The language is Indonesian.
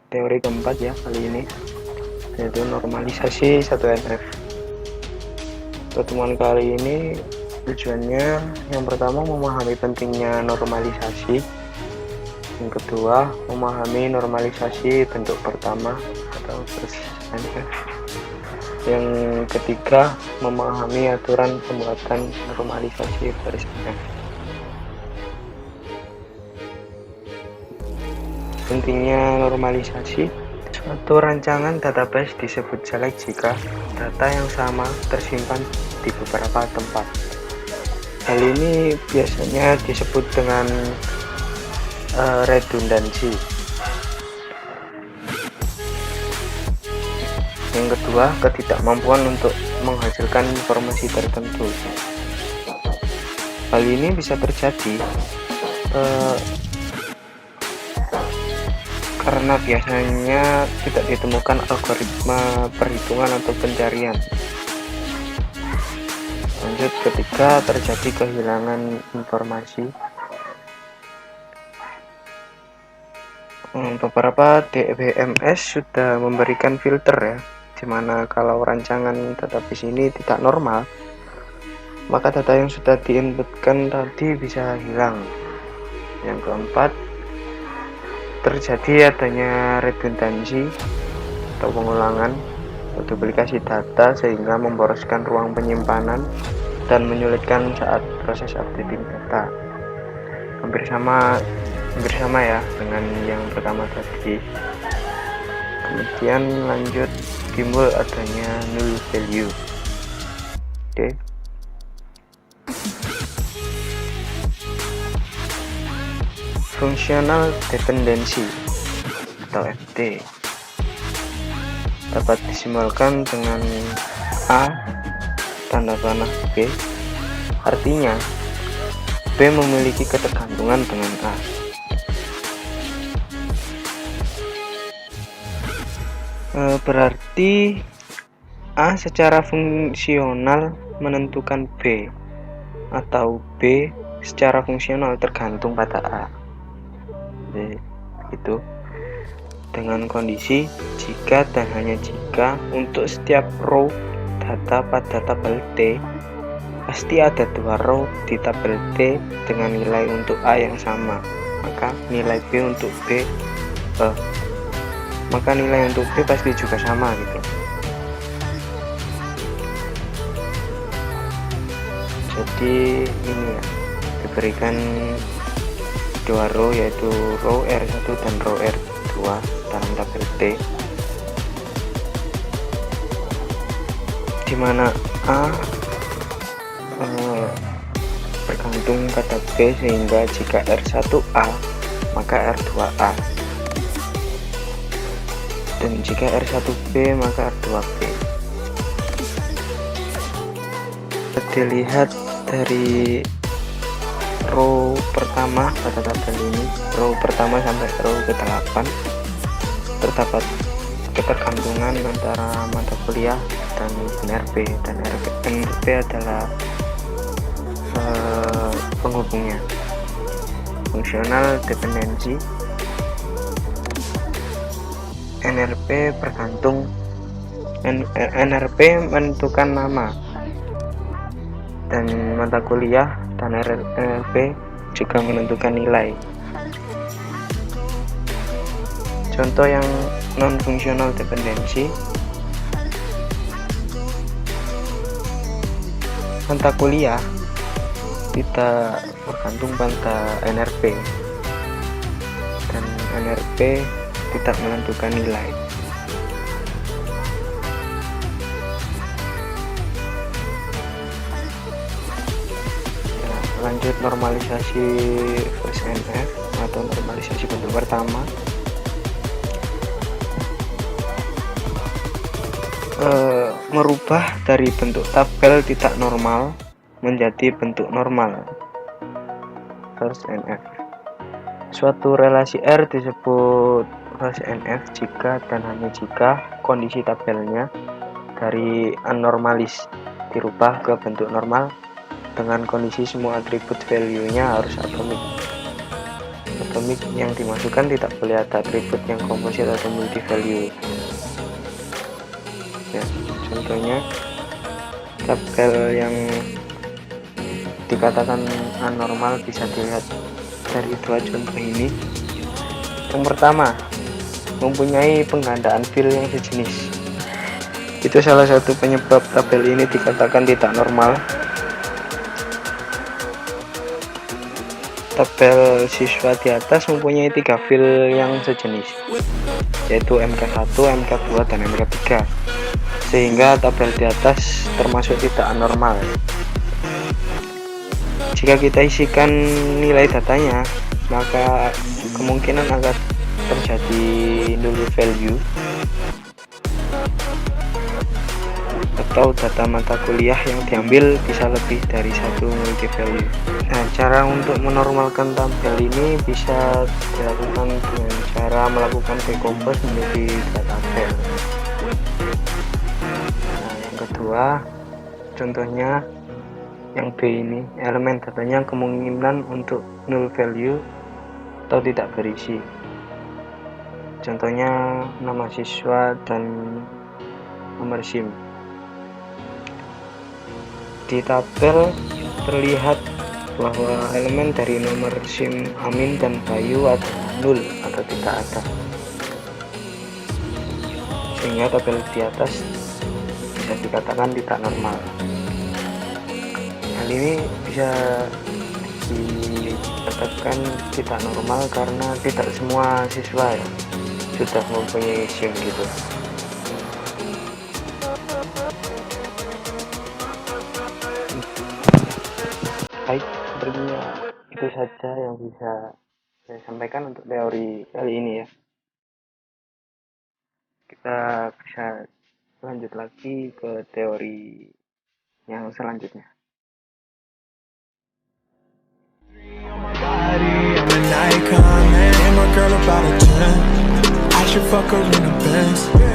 teori keempat ya kali ini, yaitu normalisasi 1NF. Pertemuan kali ini tujuannya yang pertama memahami pentingnya normalisasi, yang kedua memahami normalisasi bentuk pertama atau first NF, yang ketiga memahami aturan pembuatan normalisasi first NF. Pentingnya normalisasi. Suatu rancangan database disebut jelek jika data yang sama tersimpan di beberapa tempat. Hal ini biasanya disebut dengan redundansi. Yang kedua, ketidakmampuan untuk menghasilkan informasi tertentu. Hal ini bisa terjadi karena biasanya tidak ditemukan algoritma perhitungan atau pencarian. Lanjut, ketika terjadi kehilangan informasi, beberapa DBMS sudah memberikan filter ya, dimana kalau rancangan database ini tidak normal, maka data yang sudah diinputkan tadi bisa hilang. Yang keempat, terjadi adanya redundansi atau pengulangan atau duplikasi data sehingga memboroskan ruang penyimpanan dan menyulitkan saat proses updating data. Hampir sama ya dengan yang pertama tadi. Kemudian lanjut, timbul adanya null value. Oke. Functional dependency atau FD dapat disimbolkan dengan A tanda panah B, artinya B memiliki ketergantungan dengan A. Berarti A secara fungsional menentukan B atau B secara fungsional tergantung pada A. Itu dengan kondisi jika dan hanya jika untuk setiap row data pada tabel T pasti ada 2 row di tabel T dengan nilai untuk A yang sama, maka nilai B untuk B pasti juga sama gitu. Jadi ini ya, diberikan 2 row, yaitu row R1 dan row R2 dalam tabel T, dimana A bergantung pada B, sehingga jika R1A maka R2A, dan jika R1B maka R2B. Dilihat dari row pertama pada tabel ini, row pertama sampai row ke-8, terdapat ketergantungan antara mata kuliah dan NRP, dan NRP adalah penghubungnya. Functional dependency, NRP bergantung, NRP menentukan nama, dan mata kuliah dan NRP juga menentukan nilai. Contoh yang non-functional dependency, mata kuliah tidak bergantung pada NRP dan NRP tidak menentukan nilai. Lanjut, normalisasi first NF atau normalisasi bentuk pertama. Merubah dari bentuk tabel tidak normal menjadi bentuk normal first NF. Suatu relasi R disebut first NF jika dan hanya jika kondisi tabelnya dari anormalis dirubah ke bentuk normal dengan kondisi semua atribut value-nya harus atomik. atomik yang dimasukkan tidak boleh ada atribut yang komposit atau multi value. Ya, contohnya tabel yang dikatakan anormal bisa dilihat dari dua contoh ini. Yang pertama, mempunyai penggandaan fill yang sejenis. Itu salah satu penyebab tabel ini dikatakan tidak normal. Tabel siswa di atas mempunyai 3 fill yang sejenis, yaitu MK1, MK2, dan MK3, sehingga tabel di atas termasuk tidak anormal. Jika kita isikan nilai datanya, maka kemungkinan akan terjadi null value atau data mata kuliah yang diambil bisa lebih dari satu multi value. Nah, cara untuk menormalkan tabel ini bisa dilakukan dengan cara melakukan decompose menjadi dua tabel. Nah, yang kedua, contohnya yang B ini, elemen datanya kemungkinan untuk null value atau tidak berisi. Contohnya nama siswa dan nomor SIM. Di tabel terlihat bahwa elemen dari nomor SIM Amin dan Bayu adalah nol atau tidak ada, sehingga tabel di atas bisa dikatakan tidak normal. Hal ini bisa dikatakan tidak normal karena tidak semua siswa ya sudah mempunyai SIM gitu. Baik, sepertinya itu saja yang bisa saya sampaikan untuk teori kali ini ya. Kita bisa lanjut lagi ke teori yang selanjutnya. I'm an icon, man, and my girl about a 10. I should fuck her in a Benz.